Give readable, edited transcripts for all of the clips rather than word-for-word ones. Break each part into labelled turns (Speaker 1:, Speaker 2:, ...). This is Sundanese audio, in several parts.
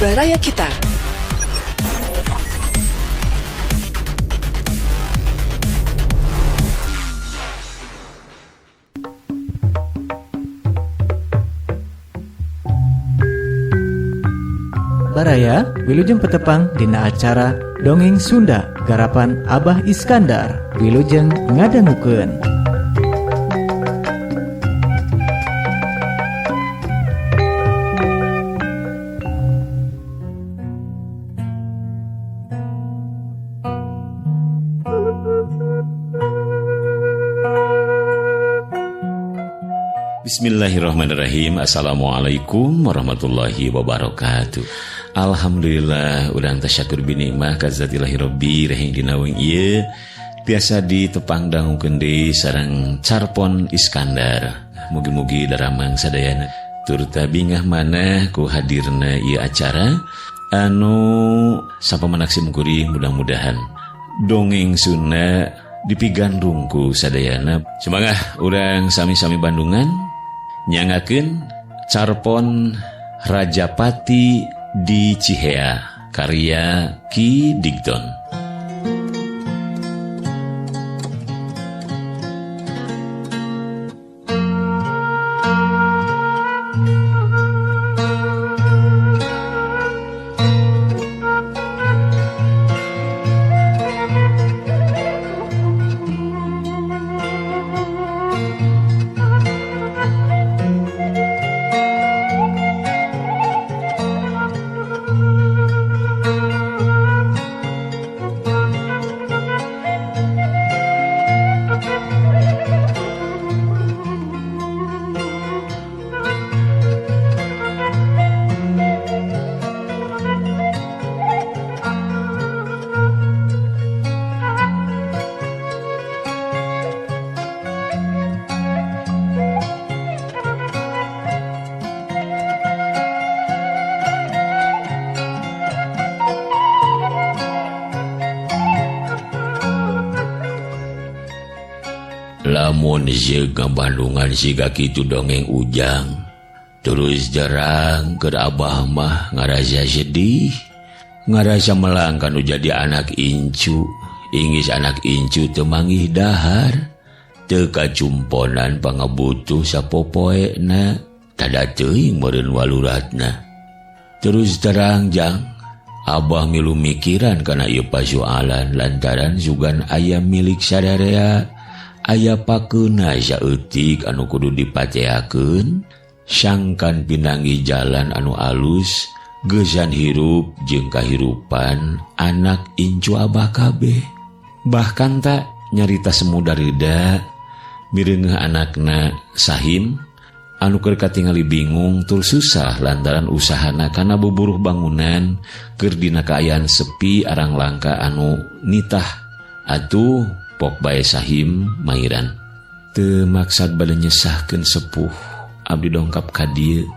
Speaker 1: Baraya Kita.
Speaker 2: Baraya, wilujeng petepang dina acara Dongeng Sunda garapan Abah Iskandar. Wilujeng ngadangukeun.
Speaker 3: Bismillahirrahmanirrahim. Assalamualaikum warahmatullahi wabarakatuh. Alhamdulillah urang tasyakur binikmah kadzatillahi rabbi rahing dina weng ieu biasa ditepang dangukeun deui sareng Carpon Iskandar. Mugi-mugi daramang sadayana tur tabingah maneh ku hadirna ieu acara anu sapamenak simkuring mudah-mudahan dongeng Sunda dipigandung ku sadayana. Semoga urang sami-sami Bandungan nyangakeun Carpon Rajapati di Cihea karya Ki Digton. Lamun siga Bandungan siga kitu dongeng ujang terus jarang keur Abah mah ngarasa sedih, ngarasa melangkan jadi anak incu, ingis anak incu teu manggih dahar, teu kacumponan pangabutuh sapopoena, tada teuing meureun waluratna. Terus terang jang Abah milu mikiran kana ieu pasoalan lantaran sugan aya milik sadarea, aya pakeuna saeutik anu kudu dipateakeun, sangkan pinanggi jalan anu alus, gesan hirup jeung kahirupan anak incu Abah kabeh. Bahkan tak nyarita semu darida mireungeuh anakna Sahim anu keur katingali bingung tur susah lantaran usahana kana buburuh bangunan keur dina kaayaan sepi arang langka anu nitah. Atuh pok bae Sahim mairan teu maksad bade nyesahkeun sepuh, abdi dongkap ka dieu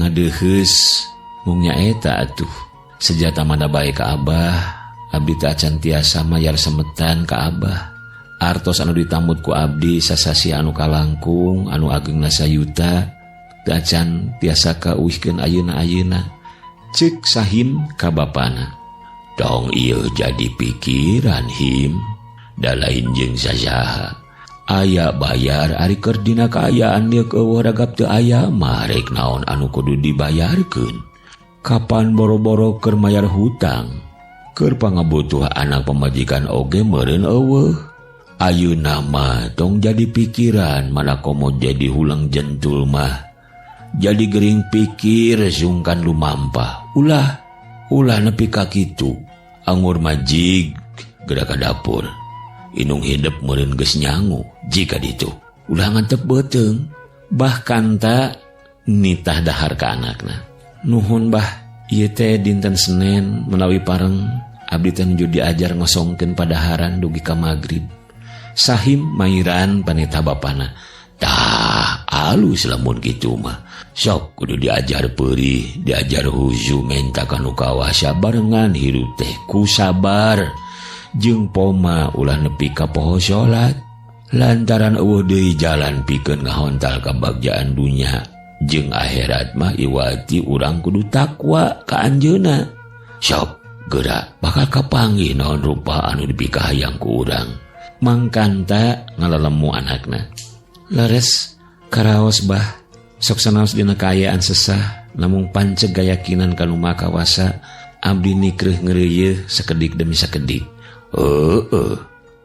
Speaker 3: ngadeuheus mung nyaeta atuh sejata mana bae ka Abah, abdi teu acan tiasa mayar semetan ka Abah. Artos anu ditambut ku abdi sasasi anu kalangkung anu agengna sayuta teu acan tiasa kauihkeun ayeuna-ayeuna. Ceuk Sahim ka bapana, "Tong ieu jadi pikiran Him, da lain jeung sajaha. Aya bayar ari keur dina kaayaan ieu eueuh ragap teu aya mah rek naon anu kudu dibayarkeun. Kapan boro-boro keur mayar hutang, keur pangabutuh anak pamajikan oge meureun eueuh. Ayeuna mah tong jadi pikiran mana komo jadi hulang jentul mah. Jadi gering pikir sungkan lumampah. Ulah nepi ka kitu. Anggur majig geura ka dapur. Inung hidup meureun geus nyangu jika ditu ulah ngantep beuteung. Bahkan tak nitah dahar ka anakna, "Nuhun Bah, ieu teh dinten Senen menawi pareng abdi teh nuju diajar ngosongkeun padaharan dugi ka magrib." Sahim mairan panita bapana, "Tah alus lamun kitu mah. Sok kudu diajar peurih, diajar huzu menta kanu kawasa barengan hirup teh ku sabar. Jeung poma ulah nepi ka poho salat lantaran eueuh deui jalan pikeun ngahontal kabagjaan dunya jeung akhirat mah iwati urang kudu takwa ka anjeunna. Sok geura bakal kapanggih naon rupa anu dipikah hayang ku urang. Mangkanta ngalalemu anakna. Leres karaos bah sok sanaos dina kaayaan sesah namung panceg gayakinan kanu makawasa abdi nikreuh ngeureuyeuh sakedik demi sakedik.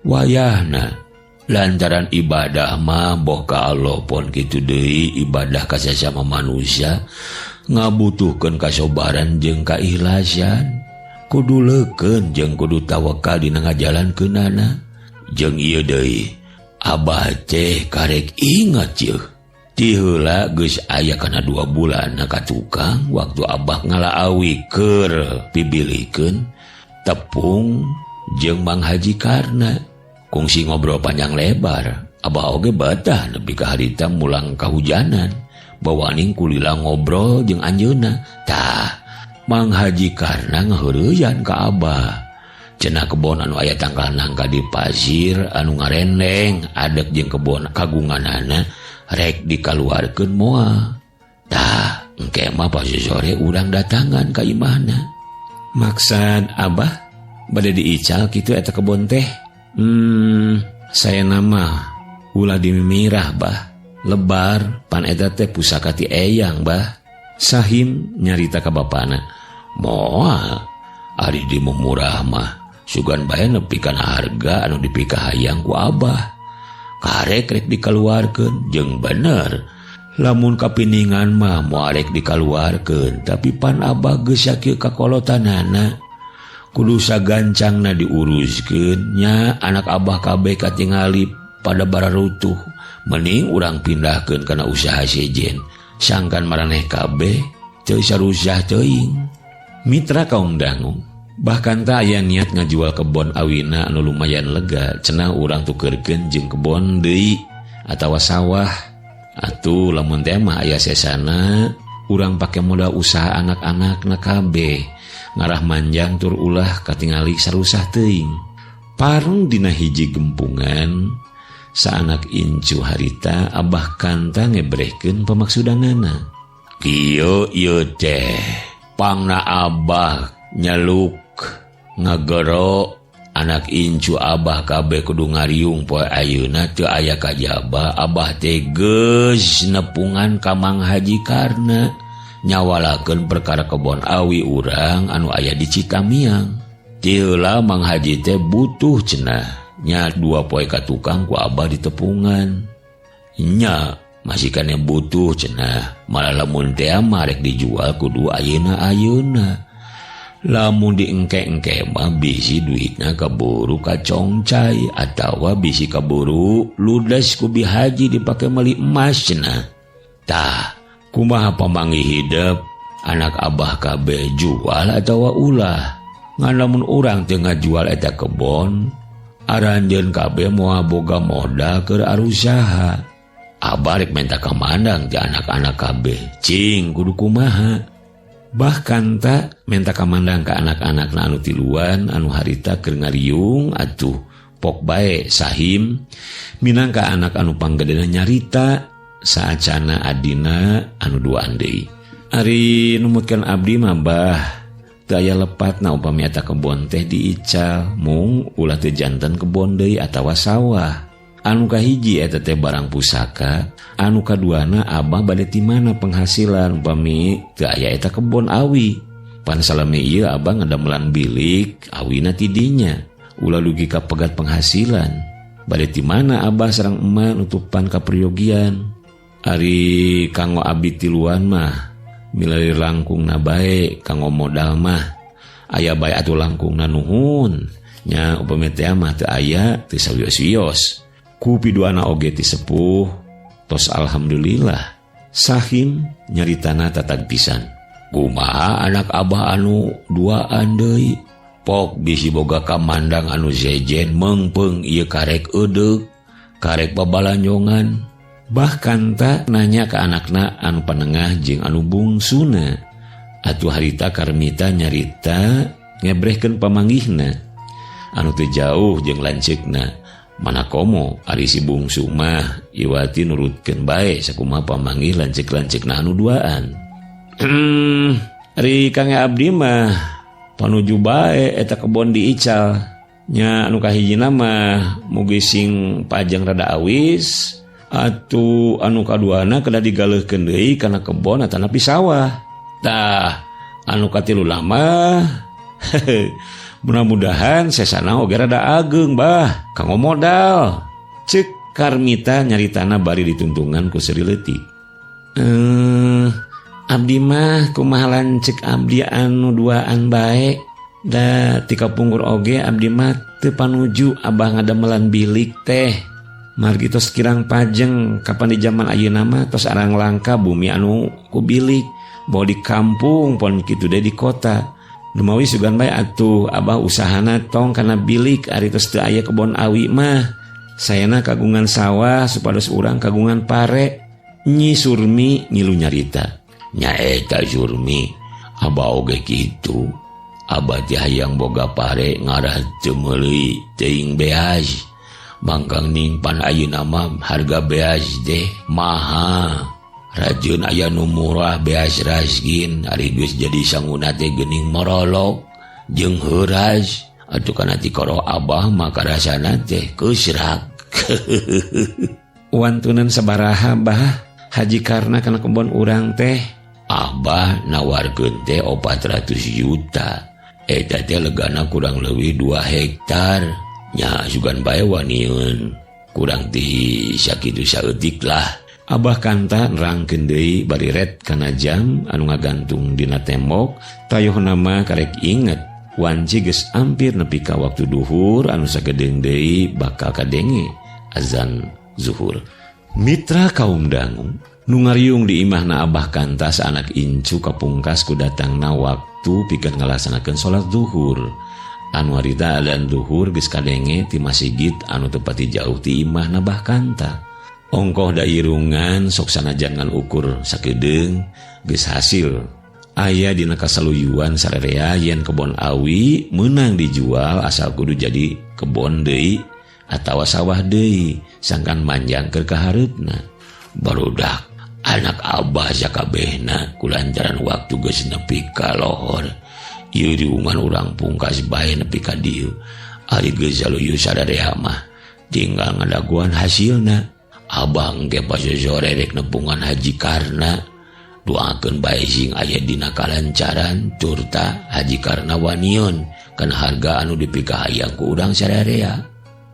Speaker 3: Wayahna lantaran ibadah mah boh ka Allah pon kitu deui ibadah ka sesama manusia ngabutuhkeun kasobaran jeung kaikhlasan. Kudu leukeun jeung kudu tawakal dina ngajalankeunana. Jeung ieu deui abah teh karek inget yeuh. Ti heula geus aya kana 2 bulan ka tukang waktu abah ngalaawi keur pibilikeun tepung jeung Mang Haji Karna. Kungsi ngobrol panjang lebar, abah oge betah nepi ka harita mulang kahujanan. Bawaning kulila ngobrol jeung anjeunna. Tah, Mang Haji Karna ngaheureuyan ka abah. Cenah kebon anu aya tangkal nangka di pasir anu ngarendeng adek jeung kebon kagunganana rek dikaluarkeun moal. Tah, engke mah pas sore urang datangan ka imahna. Maksad abah bade diical kitu eta kebon teh. Saya nama ulah dimimirah bah. Lebar pan eta teh pusaka ti eyang bah. Sahim nyarita ka bapana. Moal ari di murah mah sugan bae nepi kana harga anu dipikah hayang ku abah. Karek rek dikaluarkeun jeung bener. Lamun kapiningan mah moal rek dikaluarkeun tapi pan abah geus sakieu kakolotanana. Kudu sagancangna diuruskeun nya anak abah kabeh katingali pada bararutuh. Mending urang pindahkeun kana usaha sejen. Sangkan maraneh kabeh teu sarusah teuing. Mitra kaum dangu. Bahkan tak aya niat ngajual kebon awina anu lumayan lega. Cenah urang tukeurkeun jeung kebon deui atawa sawah. Atuh lamun teh mah aya sesana urang pake modal usaha anak-anakna kabeh. Ngarah manjang tur ulah katingali sarusah teuing. Parung dina hiji gempungan saanak incu harita abah Kanta ngebrehkeun pamaksudanana. Kieu ieu teh pangna abah nyaluk ngagero anak incu abah kabeh kudu ngariung poe ayeuna teu aya kajaba abah teh geus nepungan ka Mang Haji Karna. Nyawalakeun perkara kebon awi urang anu aya di Citamiang. Ti heula Mang Haji teh butuh cenah nya 2 poe ka tukang ku abah di tepungan. Nya masikane butuh cenah malah lamun teh mah rek dijual kudu ayeuna. Lamun diengke-engke mah bisi duitna kaburu kacongcai atawa bisi kaburu ludes ku bi haji dipake meuli emas cenah. Tah kumaha pamangih hidup anak abah kabeh jual atawa ulah. Ngan lamun urang teu ngajual eta kebon aranjeun kabeh moal boga modal keur arusaha. Abah rek menta kamandang ti anak-anak kabeh cing kudu kumaha. Bahkan tak menta kamandang ka anak-anakna anu tiluan anu harita keur ngariung atuh pok bae sahim minangka anak anu panggedena nyarita saacana adina anu duaan deui. Ari numutkeun abdi mah bah teu aya lepatna upami eta kebon teh diical mung ulah teu janten kebon deui atawa sawah. Anu kahiji eta teh barang pusaka, anu kaduana abah bade ti mana penghasilan upami teu aya eta kebon awi. Pan salami ieu abah ngadamelan bilik awina ti dinya. Ulah dugi ka pegat penghasilan. Bade ti mana abah sareng emak nutupan kapriyogian. Ari kanggo abdi tiluan mah milari langkungna bae kanggo modal mah aya bae atuh langkungna nuhun. Nya upami teh mah teu aya teu sawios-wios. Ku piduana oge ti sepuh tos alhamdulillah. Sahim nyaritana tatag pisan. Kumaha anak abah anu duaan deui pok bisi boga kamandang anu sejen mengpeung ieu karek eudeuh karek babalanjongan. Bahkan tak nanya ke anakna anu panengah jeung anu bungsuna. Atuh harita Karmita nyarita ngebrehkeun pamanggihna anu teu jauh jeung lanceukna. Mana komo ari si bungsu mah iwati nurutkeun bae sakumaha pamanggih lancik-lancikna anu duaan. Ari Kang abdi mah panuju bae eta kebon diical. Nya anu kahijina mah mugi sing pajang rada awis, atuh anu kaduana kedah digaleuhkeun deui kana kebon atanapi sawah. Tah anu katilu lama mudah-mudahan sesana oge rada ageng bah kanggo modal. Ceuk Karmita nyaritana bari dituntungan ku Sri Leutik. Abdi mah kumaha lancik abdi anu duaan bae. Da tika punggur oge abdi mah teu panuju abah ngadamelan bilik teh. Margi tos kirang pajeng kapan di zaman ayeuna mah tos arang langka bumi anu ku bilik. Bawa di kampung pon kitu deh di kota. Dumawi sugan bae atuh abah usahana tong kana bilik ari tos teu aya kebon awi mah. Sayana kagungan sawah supados urang kagungan pare. Nyi Surmi ngilu nyarita. Nya eta Surmi, abah oge kitu. Abah teh hayang boga pare ngarah teu meuli teuing beas. Mangkang ning pan ayeuna mah harga beas teh mahal. Rajin aya nu murah beas rasgin ari geus jadi sanguna teh geuning morolok jeung heuras. Atuh kana ti koro abah mah karasana teh keusrak. Wantunan sabaraha bah haji karna kana kebon urang teh? Abah nawarkeun teh 400 juta. Eta teh legana kurang leuwih 2 hektar. Nya sugan bae wanieun. Kurang ti sakitu saeutik lah. Abah Kanta nerangkeun deui bari ret kana jam anu ngagantung dina tembok. Tayohna mah karek inget. Wanci geus ampir nepi ka waktu duhur anu sagedeung deui bakal kadenge azan zuhur. Mitra kaum dangu nu ngariung di imahna Abah Kanta saanak incu kapungkas ku datangna waktu pikeun ngalaksanakeun salat zuhur. Anu harita adzan zuhur geus kadenge ti masjid anu teu pati jauh ti imahna Abah Kanta. Ongkoh da irungan sok sanajan ngan ukur sakedeung geus hasil. Aya dina kasaluyuan sararea yen kebon awi meunang dijual asal kudu jadi kebon deui atawa sawah deui sangkan manjang keur kahareupna. Barudak anak abah sakabehna kulantaran waktu geus nepi ka lohor. Ieu diungan urang pungkas bae nepi ka dieu. Ari geus saluyu sadarea mah tinggal ngadaguan hasilna. Abah engke pas sore rek nepungan haji karna. Doakeun bae sing aya dina kalancaran turta haji karna wanion kana harga anu dipikahayang ku urang sadarea.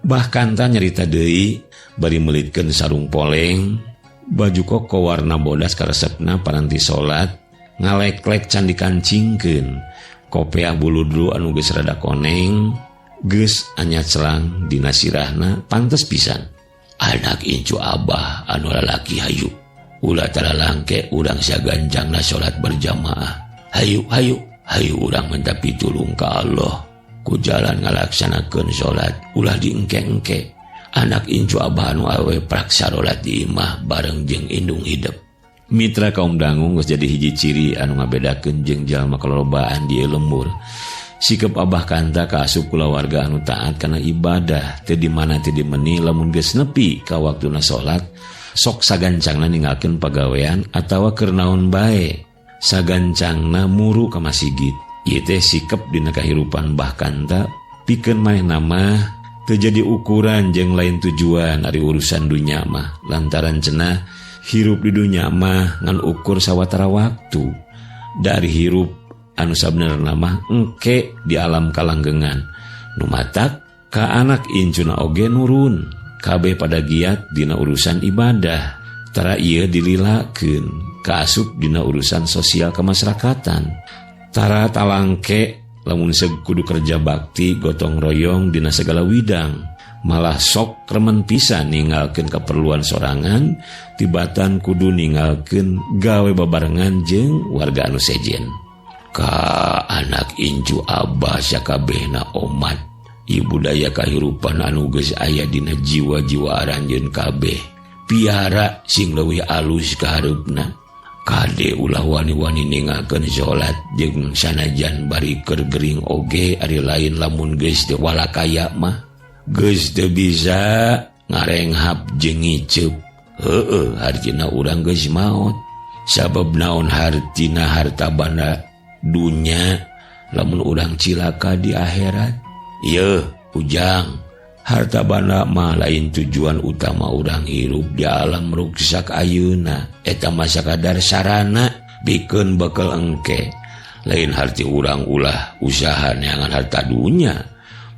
Speaker 3: Bahkan ta nyarita deui bari melitkeun sarung poleng, baju koko warna bodas karesepna paranti salat, ngalek-lek can dikancingkeun, kopiah buludru anu geus rada koneng, geus anyat selang dina sirahna pantes pisan. Anak incu abah anu lalaki hayu. Ulah talalangke urang sagancangna salat berjamaah. Hayu urang minta pitulung ka Allah. Ku jalan ngalaksanakeun salat ulah diengke-engke. Anak incu abah anu awe praksa salat di imah bareng jeung indung hidup. Mitra kaum dangu geus jadi hiji ciri anu ngabedakeun jeung jalma kalolobaan di lembur. Sikep Abah Kanta kaasup kulawarga anu taat kana ibadah teu di mana teu di meni lamun geus nepi ka waktuna salat sok sagancangna ninggalkeun pagawean atawa keur naon bae. Sagancangna muru ka masjid. Ieu teh sikep dina kahirupan Mbah Kanta pikeun manehna mah teu jadi ukuran jeung lain tujuan ari urusan dunya mah. Lantaran cenah hirup di dunya mah ngan ukur sawatara waktu. Dari hirup anu sabenerna mah engke di alam kalanggengan. Nu matak ka anak incuna oge nurun. Kabeh pada giat dina urusan ibadah. Tara ieu dililakeun kaasup dina urusan sosial kemasyarakatan. Tara talangke lamun kudu kerja bakti gotong royong dina segala widang. Malah sok remen pisan ninggalkeun keperluan sorangan, tibatan kudu ninggalkeun gawe babarengan jeung warga anu sejen. Ka anak incu abah sakabehna omat ibu daya kahirupan anu geus aya dina jiwa-jiwa aranjeun kabeh piara sing leuwih alus ka hareupna. Kade ulah wani-wani ningakeun salat jeung sanajan bari keur gering oge ari lain lamun geus teu walakaya mah. geus teu bisa ngarenghap jeung ngiceup. Hartina urang geus maot. Sabab naon hartina harta banda dunya lamun urang cilaka di akhirat. Yeuh Ujang, harta banda mah lain tujuan utama urang hirup di alam ruksak ayeuna. Eta mah sakadar sarana pikeun bekal engke. Lain harti urang ulah usaha neangan harta dunya,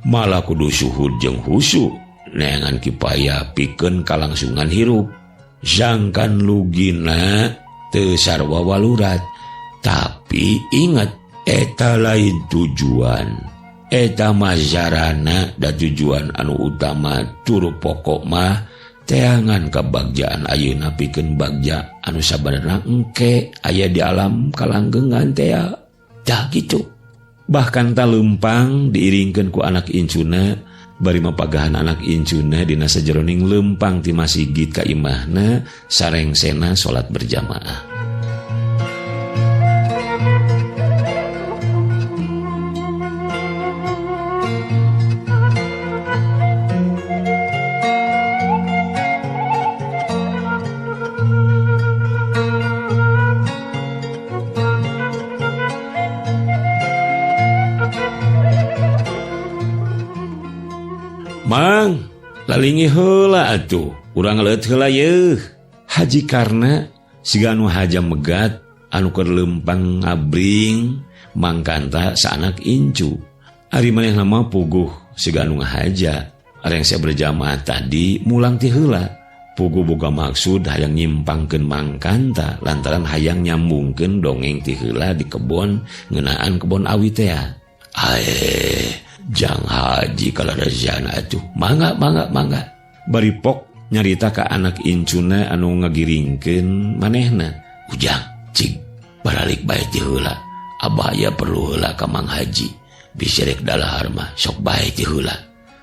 Speaker 3: malah kudu suhud jeung husu neangan kipaya pikeun kalangsungan hirup. Jangkan lugina teu sarwa walurat, tapi ingat eta lain tujuan. Eta mah sarana da tujuan anu utama turu pokok mah teangan kabagjaan ayeuna pikeun bagja anu sabenerna engke aya di alam kalanggengan teh. Tah gitu. Bahkan talempang diiringkeun ku anak incuna bari mapagahan anak incuna dina sajeroning lempang ti masjid ka imahna sarengsena salat berjamaah. Mang, lalingi heula atuh, urang leut heula yeuh. Haji Karna siga anu haja megat anu keur lempang ngabring mangkanta saanak incu. Ari manehna mah puguh siga anu ngahaja. Arengse berjamaah tadi mulang ti heula. Puguh boga maksud hayang nyimpangkeun mangkanta lantaran hayang nyambungkeun dongeng ti heula di kebon ngeunaan kebon awi teh. Jang haji kalau rezana atuh. Mangga. Bari pok nyarita ka anak incuna anu ngagiringkeun manehna. Ujang, cing, baralik bae ti heula. Abah aya perlu heula ka Mang Haji. Bisi rek dalahar mah sok bae ti heula.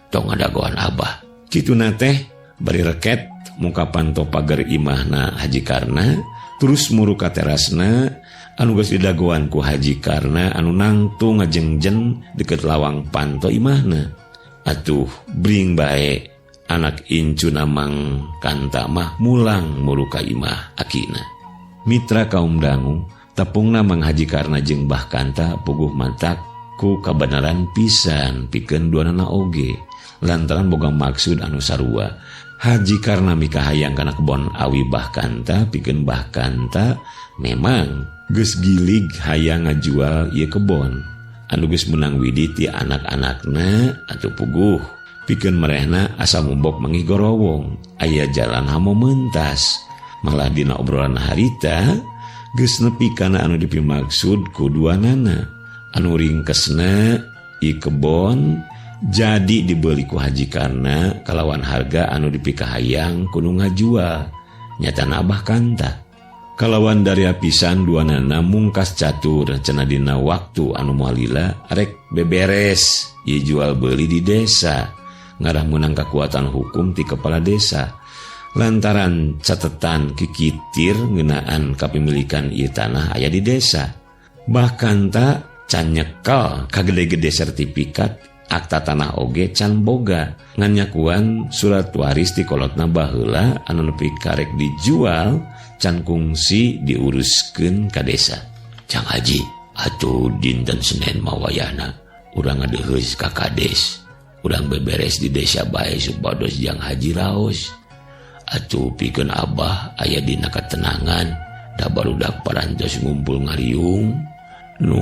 Speaker 3: Tong ngadagoan abah. Kituna teh bari reket muka panto pagar imahna Haji Karna terus muru ka terasna anu geus didagoan ku Haji Karna anu nangtung ngajengjen deket lawang panto imahna. Atuh bring bae anak incuna Mang Kanta mah mulang muru ka imah akina. Mitra kaum dangu tepungna Mang Haji Karna jeung Mbah Kanta puguh mantak ku kabenaran pisan pikeun duanana oge lantaran boga maksud anu sarua. Haji Karna mikahayang kana kebon awi Mbah Kanta pikeun Mbah Kanta memang geus gilig hayang ngajual ieu kebon anu geus menang widi ti anak-anakna atuh puguh pikeun marehna asa mumbok manggih gorowong aya jalan hamo mentas. Malah dina obrolan harita geus nepi kana anu dipimaksud ku duanana anu ringkesna ieu kebon jadi dibeli ku Haji Karna kalawan harga anu dipikahayang kudu ngajual. Nyatana Abah Kanta kalawan dari pisan duanana mungkas catur cenah dina waktu anu moalila rek beberes ieu jual beli di desa ngarah meunang kekuatan hukum ti kepala desa lantaran catetan kikitir ngeunaan kapimilikan ieu tanah aya di desa. Bahkan tak can nyekel kagede-gede sertifikat akta tanah oge can boga nganyakuan surat waris ti kolotna baheula anu nepi karek dijual can kungsi diuruskeun ka desa. Cang Haji, atuh dinten Senin mawayana urang ngadeheus ka kades. Urang beberes di desa bae supados Jang Haji raos. Atuh pikeun Abah aya dina katenangan da barudak parantos ngumpul ngariung nu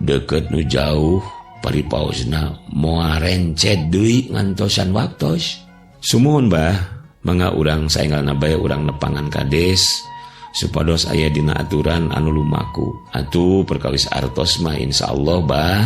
Speaker 3: deket nu jauh paripaosna moal rencet deui ngantosan waktos. Sumuhun Bah, mangga urang saenggalna bae urang nepangan kades supados aya dina aturan anu lumaku. Atuh perkawis artos mah insyaallah Bah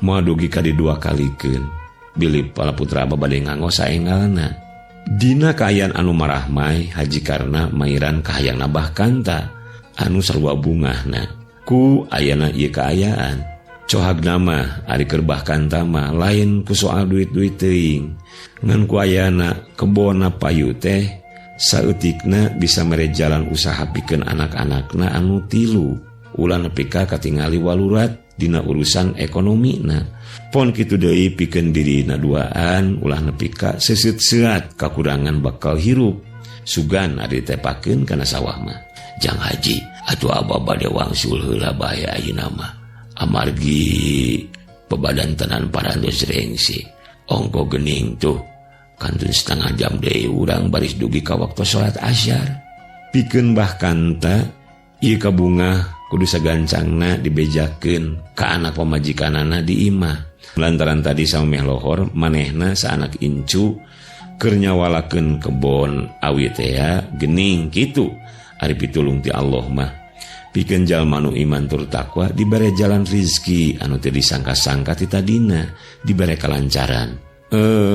Speaker 3: moal dugi ka dua kalikeun. Bilih palaputra Abah bade nganggo saenggalna. Dina kaayaan anu marahmai Haji Karna mairan kahayang Abah Kanta anu sarua bungahna. Ku ayana ieu kaayaan cohagna mah ari keur Mbah Kanta mah lain ku soal duit-duit teuing. Ngan ku ayana kebonna payu teh saeutikna bisa mere jalan usaha pikeun anak-anakna anu tilu. Ulah nepi ka katingali walurat dina urusan ekonomi na. Pon kitu deui pikeun diri duaan ulah nepi ka seuseut-seut kakurangan bakal hirup. Sugan ari tepakeun kana sawah mah. Jang haji, atuh abah bade wangsul heula bae ayeuna mah. Amargi pebadantenan parantos rengsi. Ongko geuning tuh kantun setengah jam deui urang baris dugi ka waktu salat asyar. Pikeun Mbah Kanta ieu kabunga kudu sagancangna dibejakeun ka anak pamajikanana di imah. Lantaran tadi samemeh lohor manehna saanak incu keur nyawalakeun kebon awi teh geuning kitu. Ari pitulung ti Allah mah pikeun jalma nu iman tur takwa dibere jalan rezeki anu teu disangka-sangka ti tadina, dibere kalancaran.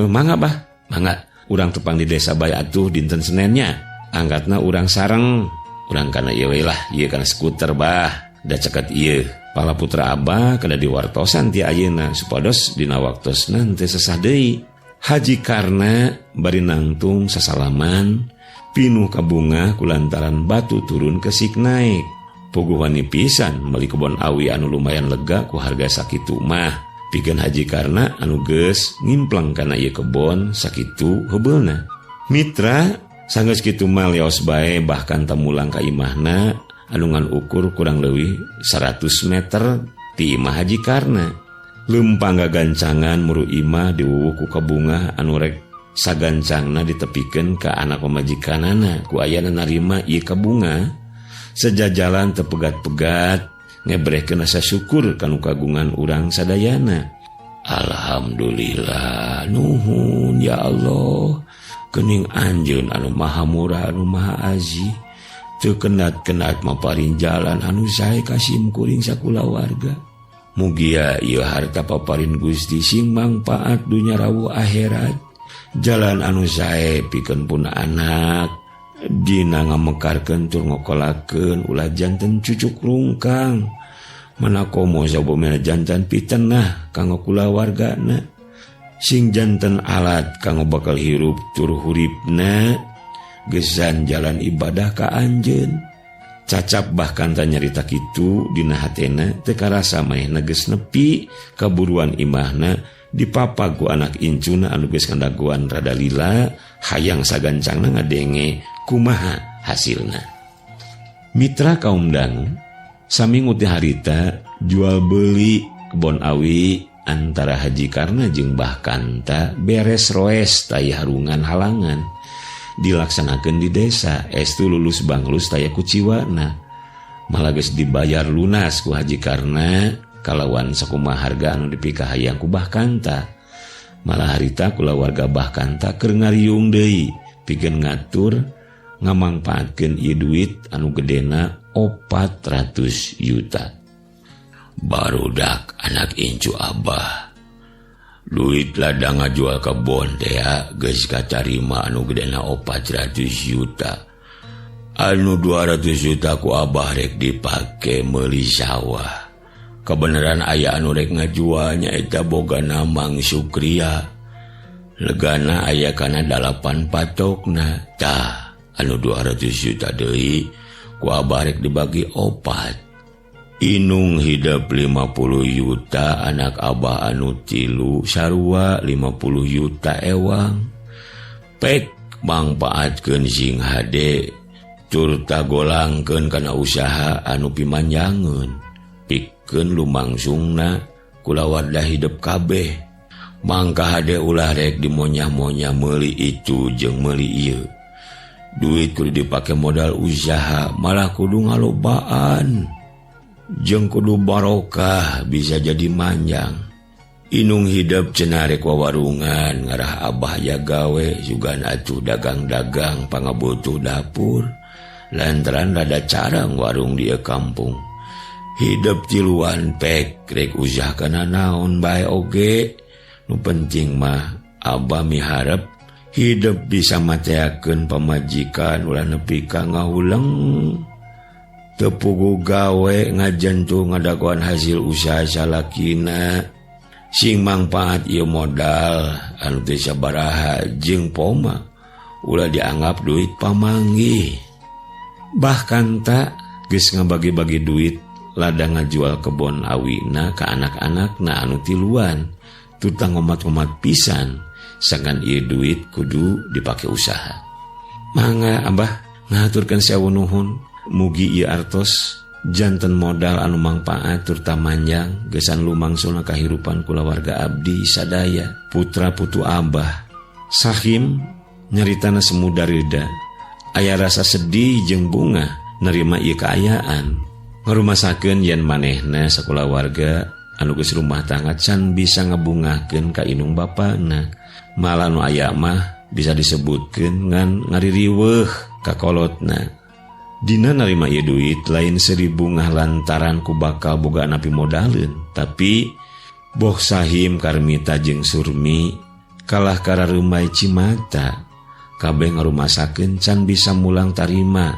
Speaker 3: Mangga bah, mangga urang tepang di desa bae atuh dinten Senennya. Angkatna urang sareng, urang kana ieu we lah, ieu kana skuter bah, da ceket ieu. Pala putra abah kada diwartosan ti ayeuna supados dina waktosna teu sesah deui. Haji Karna bari nangtung sasalaman pinuh kabunga kulantaran batu turun kesik naik. Puguhan pisan meuli kebon awi anu lumayan lega ku harga sakitu mah. Pikeun Haji Karna anu geus ngimplang kana ieu kebon sakitu heubeulna. Mitra sanggeus kitu mah leos bae bahkan tamulang ka imahna anu ngan ukur kurang leuwih 100 meter ti imah Haji Karna. Leumpang gagancangan muru imah diwuwuh ku kabunga anu rek sagancangna ditepikeun ka anak pamajikanana ku ayana narima ieu kabunga. Sejajalan tepegat-pegat ngebrehkeun asa syukur kanu kagungan urang sadayana. Alhamdulillah, nuhun ya Allah, geuning Anjeun anu maha murah anu maha aji. Teu kenat-kenat maparin jalan anu sae ka simkuring sakulawarga. Mugia ieu harta paparin Gusti sing mangpaat dunya rawuh akhirat. Jalan anu sae pikeun pun anak dina ngamekarkeun tur ngokolakeun ulah janten cucuk rungkang. Manakomo sabomena jantan pitenah kanggo kulawargana. Sing janten alat kanggo bakal hirup tur huripna gesan jalan ibadah ka Anjeun. Cacap bahkan tak nyarita kitu dina hatena teu karasa manehna geus nepi kaburuan imahna dipapag ku anak incuna anu geus kandaguan rada lila hayang sagancangna ngadenge kumaha hasilna. Mitra kaum dangu sami nguti harita jual beli kebon awi antara Haji Karna jeung Mbah Kanta beres roes taya harungan halangan dilaksanakeun di desa. Estu lulus banglus taya kuciwana malah geus dibayar lunas ku Haji Karna kalawan sakumaha harga anu dipika hayang ku Mbah Kanta. Malah harita kulawarga Mbah Kanta keur ngariung deui pikeun ngatur ngamangpaatkeun ieu duit anu gedena 400 juta. Barudak anak incu abah duit ladang ngajual kebon teh geus kacarima anu gedena 400 juta. Anu 200 juta ku abah rek dipake meuli sawah. Kebenaran aya anu rek ngajualnya eta boga namang Sukria. Legana aya kana 8 patokna. Tah anu 200 juta deui ku abah rek dibagi 4. Inung hidup 50 juta, anak abah anu 3 sarua 50 juta ewang. Pek mangpaatkeun sing hade tur tagolangkeun kana usaha anu pimanjangeun. Pikeun lumangsungna kulawarga hidup kabeh. Mangka hade ulah rek dimonyah-monyah meuli itu jeung meuli ieu. Duit kudu dipake modal usaha malah kudu ngalobaan. Jeung kudu barokah bisa jadi manjang. Inung hidup cenah rek wawarungan ngarah abah ya gawe jugan atuh dagang-dagang pangabutuh dapur. Lantaran rada carang warung di kampung. Hidup tiluan pek rek usah kana naon bae oge. Nu penting mah abah miharep hidup bisa mateakeun pamajikan ulah nepi ka ngahuleng. Tepugu gawe ngajantu ngadaguan hasil usaha salakina. Sing mangpaat ieu modal anu teu sabaraha jeung poma ulah dianggap duit pamanggih. Bahkan tak geus ngabagi-bagi duit lada ngajual kebon awina ke anak-anak na anu tiluan tutang ngomat-ngomat pisan sangan ieu duit kudu dipake usaha. Mangga Abah ngaturkeun sewu nuhun mugi ieu artos janten modal anu mangpaat turta manjang gesan lumangsuna kahirupan kulawarga abdi sadaya putra putu Abah. Sahim nyaritana semu dareuda aya rasa sedih jeung bunga nerima ieu kaayaan ngarumasakeun yen manehna sakulawarga anu geus rumah tangga can bisa ngebungakeun ka inung bapana. Malah nu aya mah bisa disebutkeun ngan ngaririweuh ka kolotna. Dina narima ieu duit lain seri bungah lantaran ku bakal boga napi modaleun, tapi boh Sahim Karmita jeung Surmi kalah kararumbai Cimata kabeh ngarumasakeun can bisa mulang tarima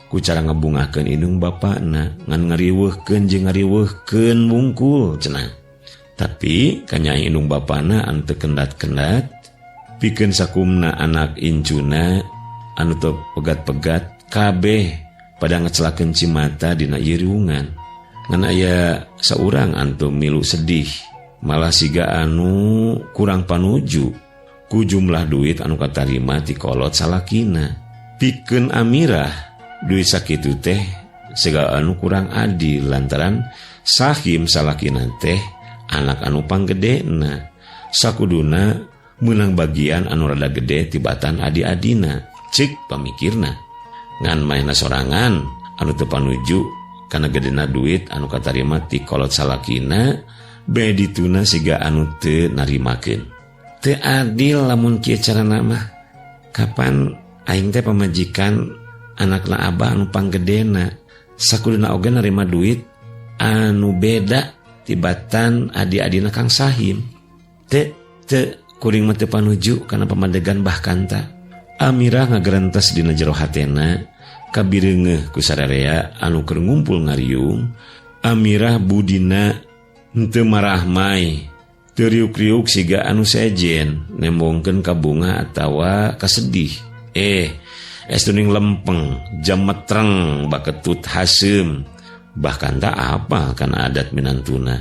Speaker 3: ku cara ngebungakeun inung bapana ngan ngariweuhkeun jeung ngariweuhkeun wungkul cenah. Tapi kanyai inung bapana anu teu kendat-kendat pikeun sakumna anak incuna anu teu pegat-pegat kabeh pada ngecelakeun Cimata dina ieu riungan. Ngan aya saurang anu milu sedih malah siga anu kurang panuju ku jumlah duit anu katarima ti kolot salakina. Pikeun Amirah duit sakitu teh siga anu kurang adil lantaran Sahim salakina teh anak anu panggedena sakuduna meunang bagian anu rada gede tibatan adi-adina cik pamikirna. Ngan maena sorangan anu teu panuju kana gedena duit anu katarima ti kolot salakina bedituna siga anu teu narimakeun. Teu adil lamun kieu carana mah. Kapan aing teh pamajikan anakna Abah anu panggedena sakuduna oge narima duit anu beda tibatan adi-adina Kang Sahim. Teu kuring mah teu panuju kana pamadegan Bahkanta. Amirah ngagerentes dina jero hatena kabireungeuh ku sadarea anu keur ngumpul ngariung. Amirah budina henteu marahmai teu riuk-riuk siga anu sejen nembongkeun ka bunga atawa ka sedih. Estuning lempeng jametreng baketut hasem bahkan tak apa kana adat minantuna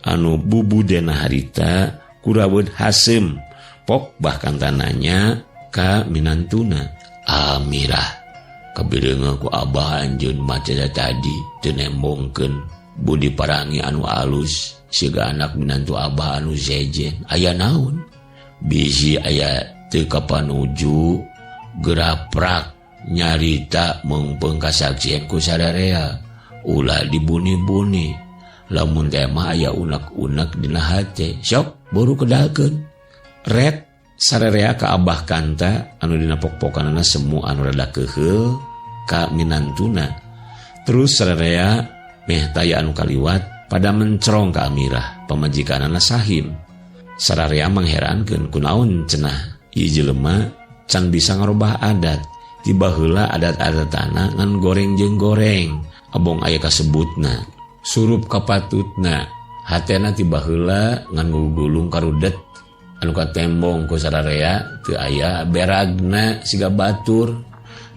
Speaker 3: anu bubudena harita kuraweuh hasem pok bahkan tananya ka minantuna. Amirah kabireungeuh ku Abah anjeun maca tadi teu nembongkeun budi parangi anu alus siga anak minantu Abah anu sejen. Aya naon? Bisi aya teu kapanuju geraprak nyarita mengpeung kasaksian ku sadarea ulah dibuni-buni lamun teh mah aya unek-unek dina hate sok buru kedakeun red sadarea ka Abah Kanta anu dina pok-pokanana semu anu rada keheul ka minantuna. Terus sadarea meh taya anu kaliwat pada mencrong ka Amirah pamajikanana Sahim. Sadarea mangherankeun kunaon cenah ieu jelema can bisa ngarubah adat. Tiba heula adat-adatana ngan goreng jeung goreng abong aya kasebutna surup kapatutna hatena tiba heula ngan ngugulung karudet anu katembong ku sadarea teu aya beragna siga batur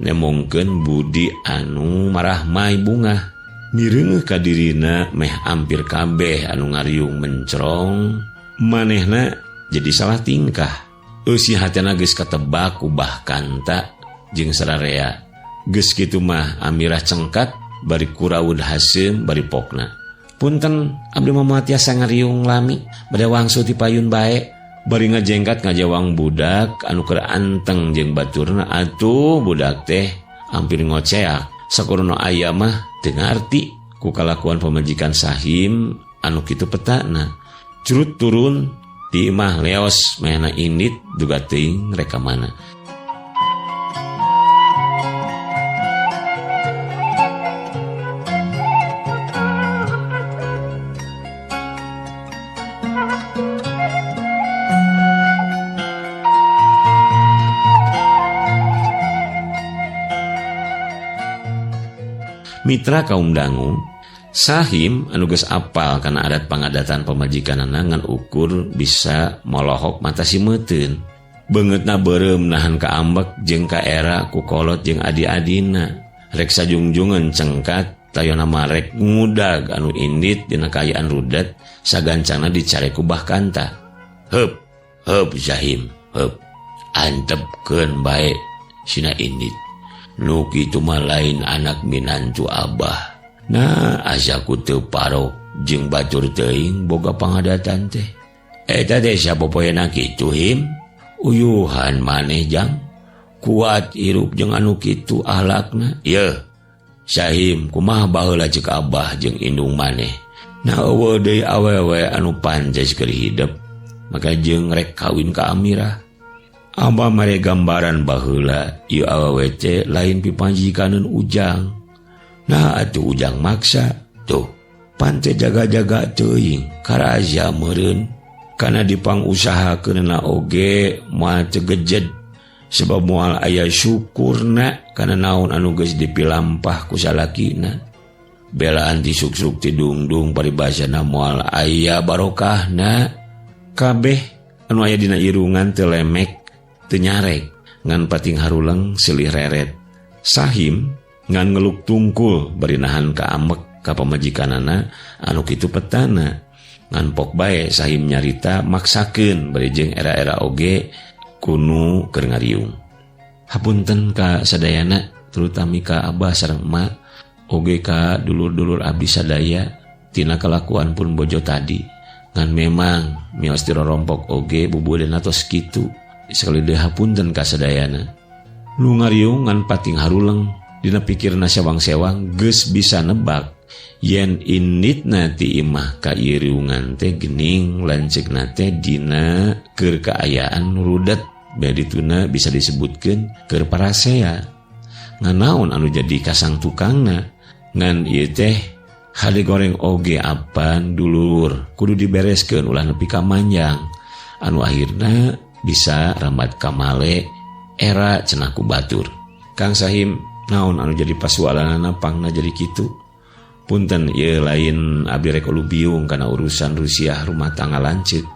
Speaker 3: nemongkeun budi anu marahmai bunga. Mireungeuh ka dirina meh ampir kabeh anu ngariung mencrong manehna jadi salah tingkah. Eusi hatena geus katebak ku Bahkanta jeung sadarea. Geus kitu mah Amirah cengkat bari kurawud hasem bari pokna. Punten abdi mah tiasa ngariung lami bade wangsul ti payun bae bari ngajengkat ngajawang budak anu keur anteng jeung baturna. Atuh budak teh ampir ngoceak sakuruna aya mah teu ngarti ku kalakuan pamajikan Sahim anu kitu petana. Curut turun ti imah leos mehna indit duga teuing reka mana. Mitra kaum dangu, Sahim anu geus apal kana adat pangadatan pamajikanana ngan ukur bisa molohok mata simeuteun. Beungeutna beureum nahan ka ambek jeung ka era ku kolot jeung adi-adina. Rek sajungjungeun cengkat tayona marek ngudag anu indit dina kaayaan rudet sagancana dicare ku Bahkanta. Heup Zahim, heup. Antepkeun bae sina indit. Nu kitu mah lain anak minantu Abah. Nah, asaku teu parok jeung batur teuing boga pangadatan teh. Eta teh sapopoena kitu him. Uyuhan maneh jang. Kuat hirup jeung anu kitu ahlakna. Yeuh. Sahim kumaha baheula ceuk Abah jeung indung maneh. Na eueuh deui awewe anu pantes keur hidup. Maka jeung rek kawin ka Amirah. Abah mere gambaran baheula ieu awewe teh lain pipajikaneun Ujang. Nah atuh Ujang maksa. Tuh, pante jaga-jaga teuing karaja meureun kana dipangusahakeunna oge moal teu gejed sebab moal aya syukurna kana naon anu geus dipilampah ku salakina. Belaan ti suksuk ti dungdung paribasana moal aya barokahna. Kabeh anu aya dina irungan teu lemek teu nyarek ngan pating haruleng silih reret. Sahim ngan ngeluk tungkul bari nahan ka amek ka pamajikanana anu kitu petana. Ngan pok bae Sahim nyarita maksakeun bari jeung era-era oge kunu keur ngariung. Hapunten ka sadayana terutami ka Abah sareng emak oge ka dulur-dulur abdi sadaya tina kelakuan pun bojo tadi. Ngan memang mios dirorompok oge bubudeun tos kitu. Sekali deui hapunten ka sadayana. Nu ngariung ngan pating haruleng dina pikirna sewang-sewang geus bisa nebak yen inditna ti imah ka ieu riungan teh geuning lanceukna teh dina keur kaayaan rudet badituna bisa disebutkeun keur parasea. Ngan naon anu jadi kasang tukangna ngan ieu teh hade goreng oge apan dulur kudu dibereskeun ulah nepi ka manjang anu akhirna bisa rambat kamale era cenah ku batur. Kang Sahim naon anu jadi pasualanana pangna jadi kitu. Punten ieu lain abdi rek lubiung kana urusan rusiah rumah tangga lanceuk.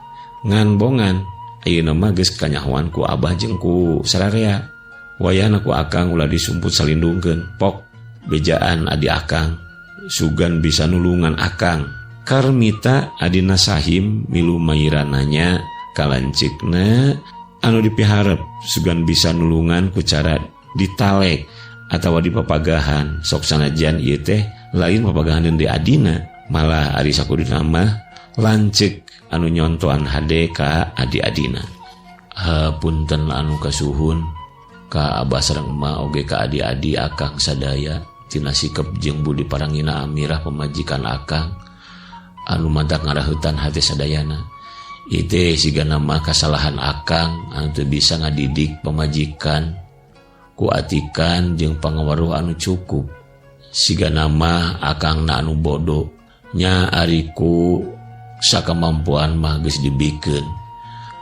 Speaker 3: Ngan bongan ayeuna mah geus kanyahoan ku Abah jeung ku sararea. Wayahna ku akang ulah disumput salindungkeun. Pok bejaan adi akang sugan bisa nulungan akang. Karmita adina Sahim milu mairananya kalanceukna anu dipiharep sugan bisa nulungan ku cara ditalek atawa dipapagahan. Sok sanajan ieu teh lain papagahan di adina malah ari sakudina mah lanceuk anu nyontoan hade ka adi-adina. Hapunten anu kasuhun ka Abah sareng emak oge ka adi-adi akang sadaya tina sikep jeung budi parangina Amirah pamajikan akang anu madak ngarahutan hate sadayana. Ite sigana mah kasalahan akang anu teu bisa ngadidik pamajikan ku atikan jeung pangawaruh anu cukup. Sigana mah akang na anu bodoh nya ariku sakamampuan mah geus dibikeun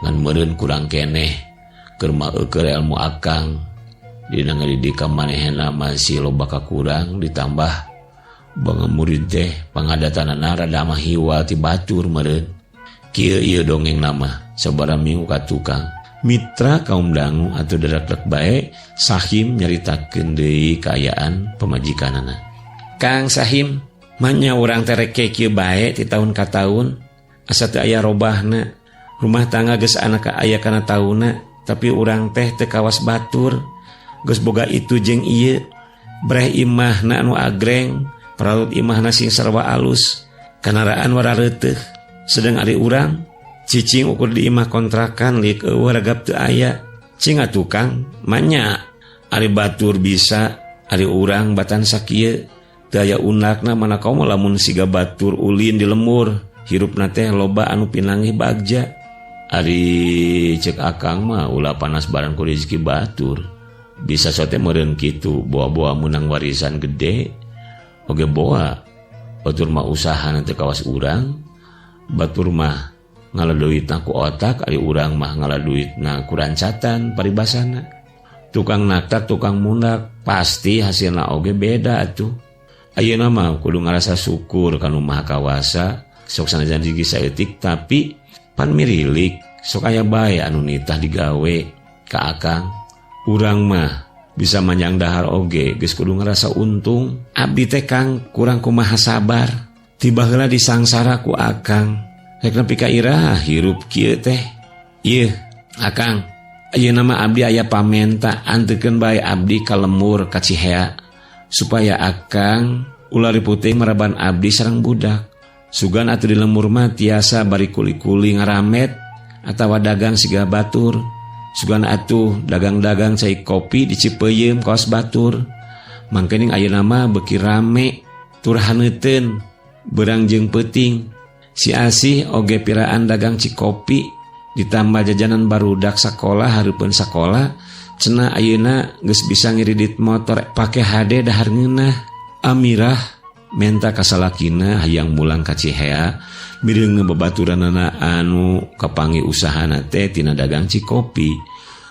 Speaker 3: ngan meureun kurang keneh keur maeukeur ilmu akang dina ngadidik ka manehna masih loba kakurang ditambah bangga murid teh pangadatanana rada mah hiwal ti batur meureun. Kieu ieu dongeng nama sabaraha minggu ka tukang mitra kaum dangu atau derak-derak bae. Sahim nyaritakeun deui kaayaan pamajikanana. Kang Sahim, manya urang teh rek kieu bae ti taun ka taun asa teu aya robahna. Rumah tangga geus anak aya kana taunna, tapi urang teh teu kawas batur. Geus boga itu jeung ieu. Breh imahna anu agreng, paralut imahna sing sarwa alus, kanaraan warareuteuh. Sedang ari urang cicing ukur di imah kontrakan liek eueuh ragap teu aya. Cing tukang manya ari batur bisa ari urang batan sakieu teu aya undakna mana kaum lamun siga batur ulin di lemur hirupna teh loba anu pinangih bagja. Ari cek akang mah ulah panas barang ku rezeki batur bisa sote meureun kitu boa-boa menang warisan gede oge boa batur mah usaha teu kawas urang. Batur mah ngaladuitna ku otak ari urang mah ngaladuitna ku rancatan paribasana. Tukang naktak tukang mundak pasti hasilna oge beda atuh. Ayeuna mah kudu ngarasa syukur kanu Maha Kawasa sok sanajan digi saeutik tapi pan mirilik sok aya bae anu nitah digawe ka akang. Urang mah bisa manjang dahar oge geus kudu ngerasa untung. Abdi teh Kang kurang kumaha sabar, tiba heula disangsara ku akang. Rek nepi ka iraha hirup kieu teh. Ieu akang, ayeuna mah abdi aya pamenta anteukeun bae abdi ka lemur ka Cihea supaya akang ulari putih maraban abdi sareng budak. Sugan atuh di lemur mah tiasa bari kuli-kuli ngaramet atawa dagang siga batur. Sugan atuh dagang-dagang cai kopi di Cipeuyeum kaos batur. Mangkening ayeuna mah beuki rame tur haneuteun beurang jeung peuting. Si Asih oge piraan dagang cikopi ditambah jajanan barudak sakola hareupeun sakola. Cenah ayeuna geus bisa ngiridit motor pake HD dahar ngeunah. Amirah menta kasalakina hayang mulang ka Cihea mireung babaturanana anu kapangi usahana teh tina dagang cikopi.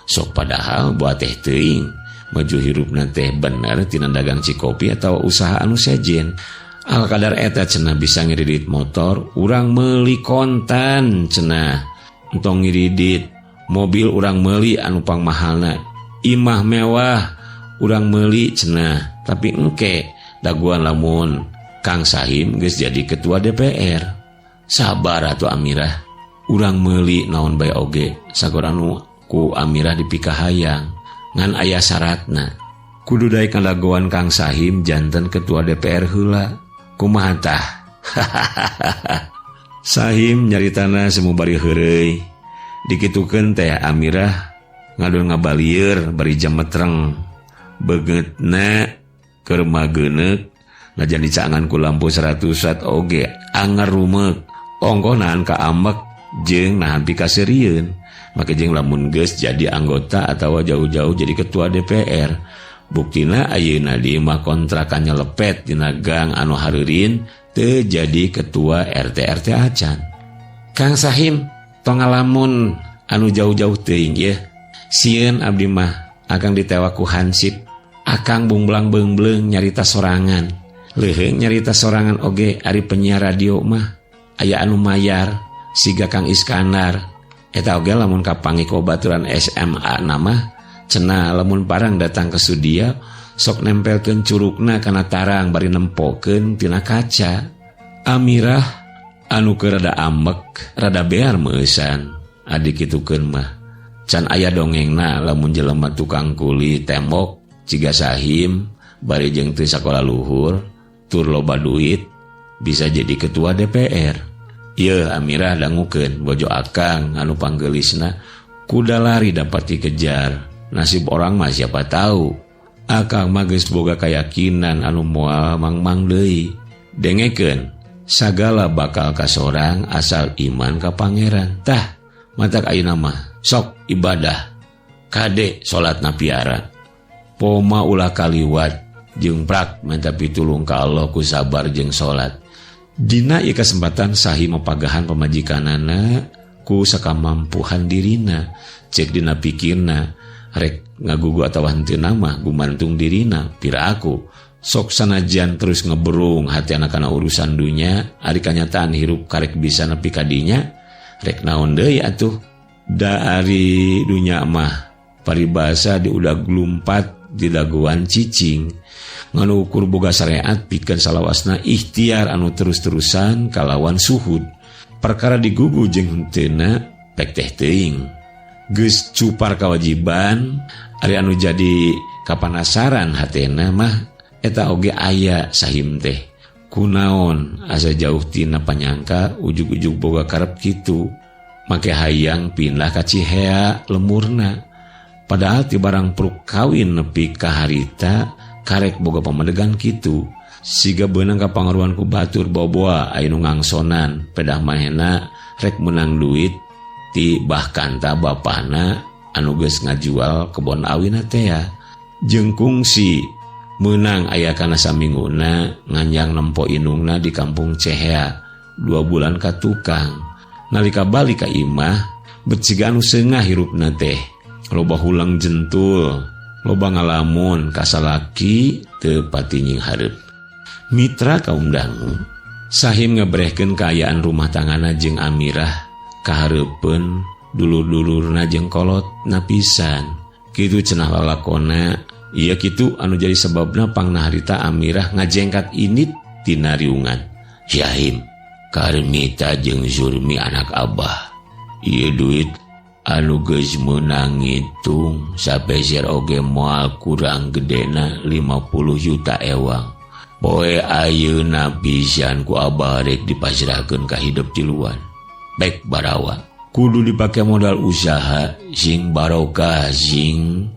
Speaker 3: Sok padahal buat teh teuing maju hirupna teh bener tina dagang cikopi atawa usaha anu sejen. Al kadar eta cenah bisa ngiridit motor urang meuli kontan cenah. Entong ngiridit mobil urang meuli anu pangmahalna. Imah mewah urang meuli cenah. Tapi engke daguan lamun Kang Sahim geus jadi ketua DPR. Sabar atuh Amirah, urang meuli naon bae oge sagor anu ku Amirah dipikahayang ngan aya syaratna. Kudu daek ngadagoan Kang Sahim janten ketua DPR heula. Kumaha tah? Sahim nyaritana sumubari heureuy. Dikitukeun teh Amirah ngadon ngabalieur bari jam metreng. Begeutna keur mageuneuk najan dicaangan ku lampu 100 watt oge anger rumeuk. Ongkoh nahan ka amek jeung nahan pikasirieun. Make jeung lamun geus jadi anggota atawa jauh-jauh jadi ketua DPR. Buktina ayeuna di mah kontrakannya lepet dina gang anu hareurin teu jadi ketua RT acan. Kang Sahim tong ngalamun anu jauh-jauh teuing ye. Sieun abdi mah akang ditewa ku Hansip. Akang bungbelang beungbleung nyarita sorangan. Leuheung nyarita sorangan oge ari penyiar radio mah. Aya anu mayar siga Kang Iskandar. Eta oge lamun kapangi ku baturan SMA nama cenah lamun parang datang ke studio sok nempelkeun curugna kana tarang bari nempokeun tina kaca. Amirah anu keur rada amek rada bear meusan adi kitukeun mah can aya dongengna lamun jelema tukang kuli tembok ciga Sahim bari jeung teu sakola luhur tur loba duit bisa jadi ketua DPR. Ieu Amirah dangukeun bojo akang anu panggeulisna kuda lari dapat dikejar. Nasib orang mah siapa tahu. Akang mah geus boga kayakinan anu moal mangmang deui. Dengekeun sagala bakal kasorang asal iman ka pangeran. Tah matak ayeuna mah sok ibadah kade salatna piara. Poma ulah kaliwat jeung prak minta pitulung ka Allah ku sabar jeung salat. Dina ieu kesempatan Sahim mapagahan pamajikanana ku sakamampuhan dirina. Cek dina pikirna rek ngagugu atawa henteu nama gumantung dirina pira aku sok sanajan terus ngeberung hati anak kana urusan dunya ari kanyataan hirup karek bisa nepi ka dinya rek naon deui atuh da ari dunya mah paribasa di udag lumpat di daguan cicing nganu ukur boga syariat pikeun salawasna ikhtiar anu terus-terusan kalawan suhud perkara digugu jeung henteuna pek teh teuing. Geus cupar kewajiban ari anu jadi kapanasaran hatena mah eta oge aya Sahim teh kunaon asa jauh tina panyangka ujug-ujug boga karep kitu make hayang pindah ka Cihea lemurna padahal ti barang pruk kawin nepi ka harita karek boga pamadegan kitu siga beunang kapangaruan ku batur boboa aya nu ngangsonan pedah manehna rek menang duit ti bahkan ta bapana anu geus ngajual kebon awina teh jeung kungsi meunang aya kana samingguna nganjang nempo indungna di kampung Cihea 2 bulan ka tukang nalika balik ka imah betsiga anu seungah hirupna teh loba hulang jentul loba ngalamun kasalaki teu pati nying hareup. Mitra kaum dangu Sahim ngabrehkeun kaayaan rumah tanggana jeung Amirah kahareupeun dulur-dulurna jeung kolot napisan kitu cenah lalakonna Iya kitu anu jadi sebabna pangna harita Amirah ngajengkat init tina riungan. Syahim, Karmita jeung Zurmi anak Abah. Ieu duit anu geus meunang ngitung sapeser oge moal kurang gedena 50 juta ewang. Poe ayeuna pisan ku Abah rek dipasrahkeun ka hidup tiluan. Bek barawa, kudu dipake modal usaha sing barokah sing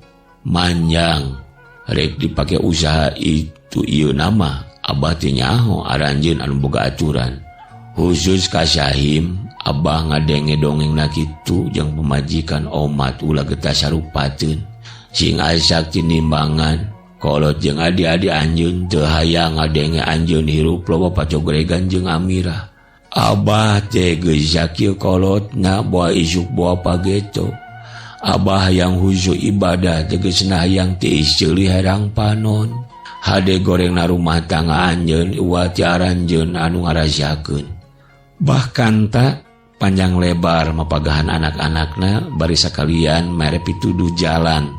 Speaker 3: manjang. Rek dipake usaha itu ieu nama Abah teh nyaho aranjeun anu boga aturan. Khusus ka Syahim, Abah ngadenge dongengna kitu jeung pemajikan omat ulah getah sarupateun. Sing asak tinimbangan kolot jeung adi-adi anjeun teu hayang ngadenge anjeun hirup loba pacogregan jeung Amirah. Abah teh geus sakieu kolotna boa isuk boa pageto. Abah yang husu ibadah tegesna hayang tiis ceuli herang panon. Hade goreng na rumah tangga anjeun uwati aranjeun anu ngarasakeun. Bahkan tak panjang lebar mapagahan anak-anakna bari sakalian mere pituduh jalan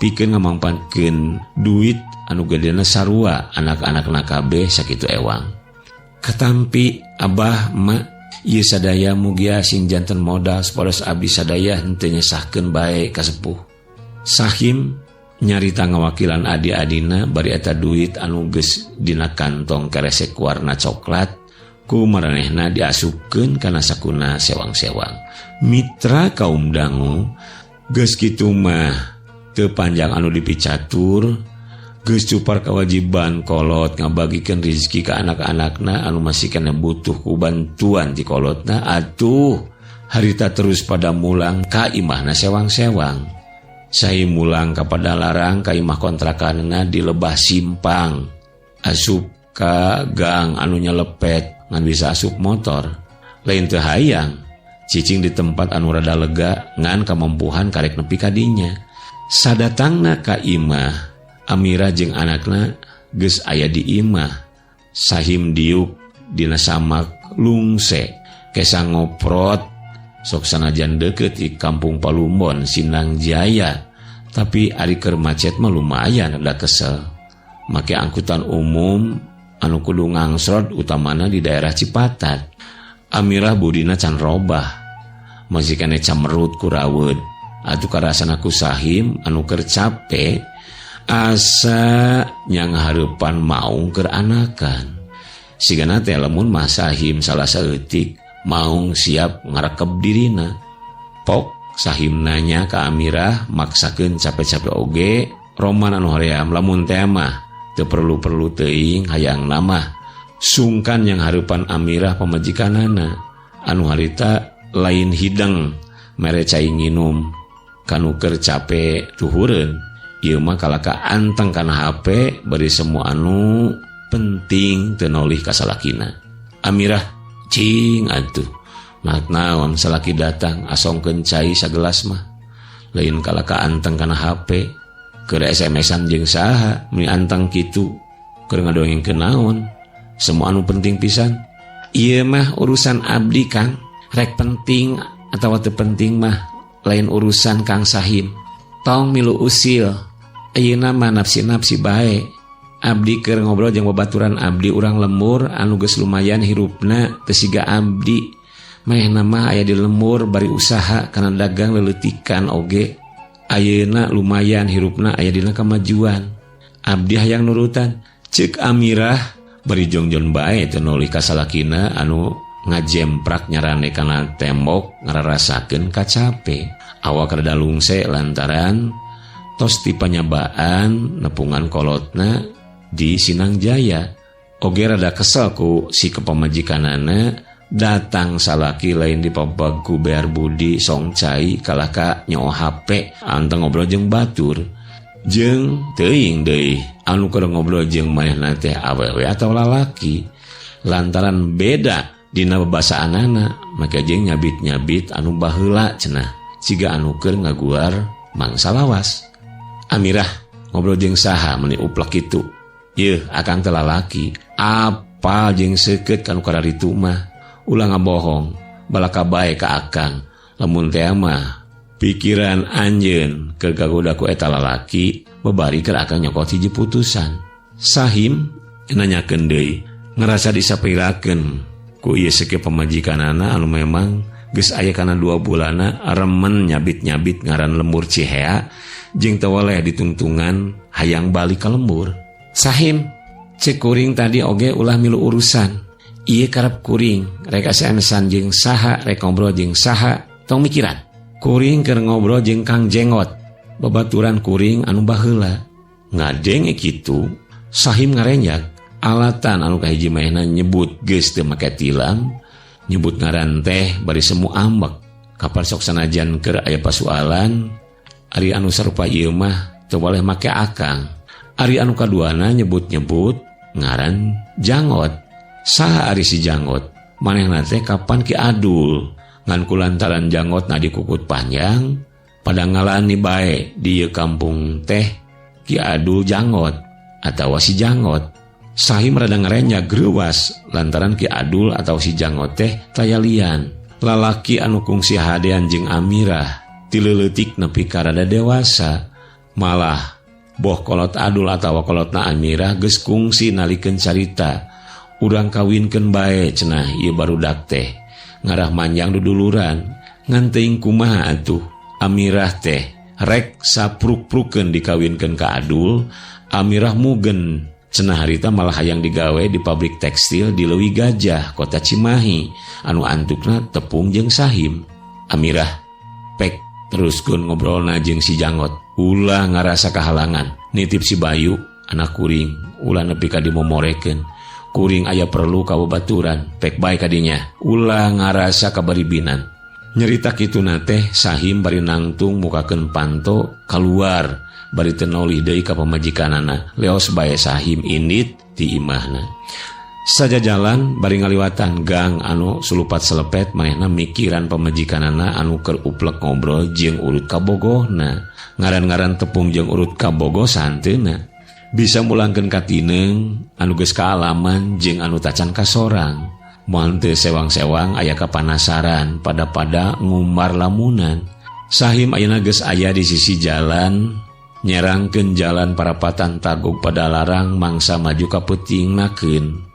Speaker 3: pikeun ngamangpankeun duit anu gedena sarua anak-anakna kabeh sakitu ewang. Katampi Abah mak ieu sadaya mugia sing janten modal saporos abdi sadaya henteu nyesahkeun bae ka sepuh. Sahim nyarita ngawakilan adi-adina bari eta duit anu geus dina kantong keresek warna coklat ku maranehna diasupkeun kana sakuna sewang-sewang. Mitra kaum dangu geus kitu mah teu panjang anu dipicatur, geus cupar kewajiban kolot ngabagikeun rezeki ka anak-anakna anu masih kana butuh ku bantuan ti kolotna. Atuh harita terus pada mulang ka imahna sewang-sewang. Sai mulang ka Padalarang ka imah kontrakanna di Lebah Simpang. Asup ka gang anu nyelepet ngan bisa asup motor. Lain teu hayang cicing di tempat anu rada lega ngan kamampuhan karek nepi ka dinya. Sadatangna ka imah, Amirah jeung anakna geus aya di imah. Sahim diuk dina samak lungse kesa ngoprot sok sanajan deukeut di Kampung Palumbon Sindang Jaya, tapi ari keur macet mah lumayan rada kesel. Make angkutan umum anu kudu ngangsrot utamana di daerah Cipatat. Amirah budina can robah, masih kene camerut ku raweud. Atuh karasana ku Sahim anu keur capek asa nyang hareupan maung keur anakan. Sigana teh lamun mah Sahim salah saeutik maung siap ngarekeb dirina. Pok Sahim nanya ka Amirah maksakeun capek-capek oge roman anu hoream lamun teh mah teu perlu teuing hayang nama sungkan yang hareupan Amirah pamajikanana anu harita lain hidang mere cai nginum kanu keur capek tuhureun. Ieu mah kalaka anteng kana HP bari semua anu penting teu nolih ka salakina. Amirah cing atuh mak naon salaki datang asongkeun cai sagelas mah lain kalaka anteng kana HP keur SMS-an jeung saha meni anteng kitu keur ngadongengkeun naon semua anu penting pisan. Ieu mah urusan abdi Kang, rek penting atawa teu penting mah lain urusan Kang Sahim. Tong milu usil ayeuna mah nafsi-nafsi bae. Abdi keur ngobrol jeung babaturan abdi urang lemur anu geus lumayan hirupna teu siga abdi. Manehna mah aya di lemur bari usaha kana dagang leuletikan oge. Ayeuna lumayan hirupna aya dina kamajuan. Abdi hayang nurutan. Ceuk Amirah bari jongjon bae teu nolih ka salakina anu ngajemprak nyarane kana tembok ngararasakeun kacape. Awak rada lungse lantaran tos ti panyabaan nepungan kolotna di Sinang Jaya. Oge rada kesel ku si kepamajikanana datang salaki lain di pabagku bear budi song cai kalaka nyawa HP anteng ngobrol jeung batur jeung teuing deui anu keur ngobrol jeung manehna teh awewe atau lalaki lantaran beda dina babasaanana make jeung nyabit-nyabit anu baheula cenah siga anu keur ngaguar mangsa lawas. Amirah ngobrol jeung saha meni uplek kitu. Yeuh akang teh lalaki apal jeung seukeut kanu kararitu mah ulah ngabohong balaka bae ka akang lamun teh mah Pikiran anjeun keur gagoda ku eta lalaki babari keur akan nyokot hiji putusan. Sahim nanyakeun deui, ngerasa disapirakeun ku ieu sake pamajikanana anu memang geus aya kana 2 bulana remen nyabit-nyabit ngaran lembur Cihea jeung teu waleh ditungtungan hayang balik ka lembur. Sahim, cek kuring tadi oge ulah milu urusan. Ieu karep kuring rek SMS-an jeung saha, rek ngobrol jeung saha, tong mikiran. Kuring keur ngobrol jeung Kang Jenggot, babaturan kuring anu baheula. Ngadenge kitu, Sahim ngarenjak alatan anu kahiji maehna nyebut geus teu make tilam, nyebut ngaran teh bari semu ambek. Kapal sok sanajan keur aya pasualan, ari anu sarupa ieu mah teu boleh make akang. Ari anu kaduana nyebut-nyebut ngaran Janggot. Saha ari si Janggot? Manehna teh kapan Ki Adul? Ngan kulantaran Janggot na dikukut panjang, pada ngalani bae di kampung teh Ki Adul Janggot atawa si Janggot. Sahim rada ngarenjak greuwas lantaran Ki Adul atau si Janggot teh taya lian. Lalaki anu kungsi hadean jeung Amirah tileuletik nepi ka rada dewasa. Malah boh kolot Adul atawa kolotna Amirah geus kungsi nalikeun carita. Urang kawinkeun bae cenah ieu barudak teh. Ngarah manjang duduluran, ngan teuing kumaha atuh Amirah teh rek sapruk-prukeun dikawinkeun ka Adul. Amirah mugen cenah harita malah hayang digawe di pabrik tekstil di Leuwi Gajah kota Cimahi anu antukna tepung jeung Sahim. Amirah pek teruskeun ngobrolna jeung si Janggot. Ulah ngarasa kahalangan nitip si Bayu anak kuring, ulah nepi ka dimomorekeun. Kuring aya perlu ka babaturan, pek bae kadinya. Ulah ngarasa kabaribinan. Nyerita kituna teh Sahim bari nangtung mukakeun panto kaluar, bari teu nolih deui ka pamajikanana. Leos bae Sahim indit ti imahna. Saja jalan bari ngaliwatan gang anu sulupat selepet, manehna mikiran pamajikanana anu keur uplek ngobrol jeung urut kabogohna. Ngaran-ngaran tepung jeung urut kabogoh santeuna. Bisa mulangkeun ka tineng anu geus kaalaman jeung anu tacan kasorang. Moal teu sewang-sewang aya kapanasaran pada ngumbar lamunan. Sahim ayeuna geus aya di sisi jalan, nyerangkeun jalan parapatan Tagog pada larang mangsa maju ka peutingnakeun.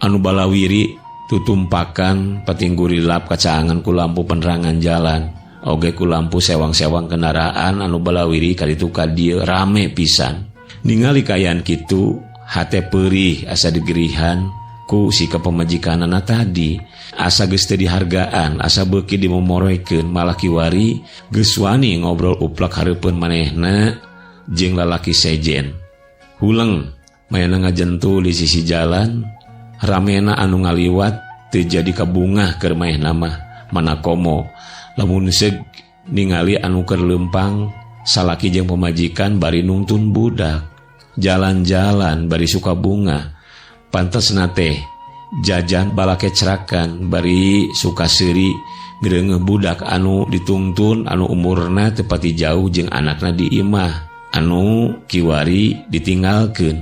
Speaker 3: Anu balawiri tutumpakan peting gurilap kacaangan ku lampu penerangan jalan. Oge ku lampu sewang-sewang kendaraan anu balawiri kaditu ka dieu rame pisan. Ningali kayaan kitu, hate perih asa digerihan ku si kapamajikanana tadi. Asa geus teu dihargaan, asa beuki dimomoroekeun, malah kiwari geus wani ngobrol uplek hareupeun manehna jeung lalaki sejen. Huleng mayana ngajentul di sisi jalan, ramena anu ngaliwat teu jadi kabungah keur manehna mah. Manakomo lamun seug ningali anu keur leumpang salaki jeung pamajikan bari nungtun budak. Jalan-jalan bari suka bunga, pantesna teh jajan balake cerakan bari suka seuri ngereungeuh budak anu ditungtun anu umurna teu pati jauh jeung anakna di imah anu kiwari ditinggalkeun.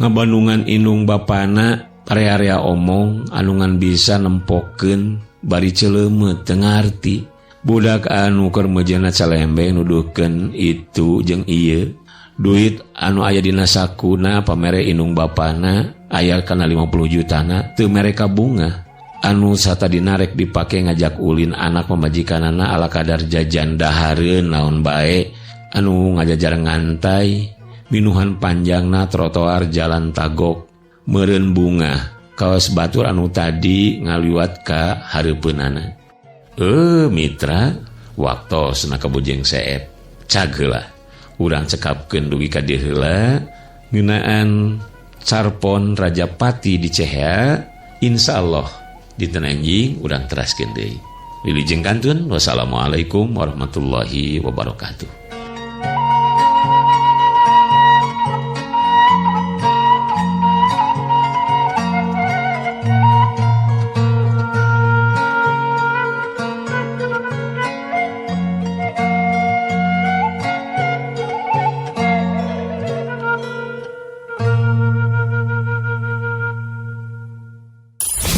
Speaker 3: Ngabandungan indung bapana area-area omong anu ngan bisa nempokeun bari celeumeut teu ngarti. Budak anu keur mejana calembe nuduhkeun itu jeung ieu. Duit anu aya dina sakuna pamere indung bapana aya kana 50 jutana teu mere kabunga. Anu satadina rek dipake ngajak ulin anak pamajikanana ala kadar jajan dahareun naon bae anu ngajajar ngantai minuhan panjangna trotoar jalan Tagog meureun bunga kaos batur anu tadi ngaliwat ka hareupeunana. Mitra waktosna kabujeng seep cageula urang cekapkeun dugi ka dieu heula ngeunaan carpon Rajapati di Cehea. Insyaallah dinten anjing urang teraskeun deui. Wilujeng kantun. Wassalamualaikum warahmatullahi wabarakatuh.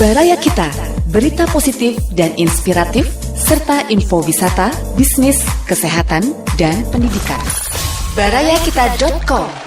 Speaker 1: Baraya Kita, berita positif dan inspiratif serta info wisata, bisnis, kesehatan, dan pendidikan. barayakita.com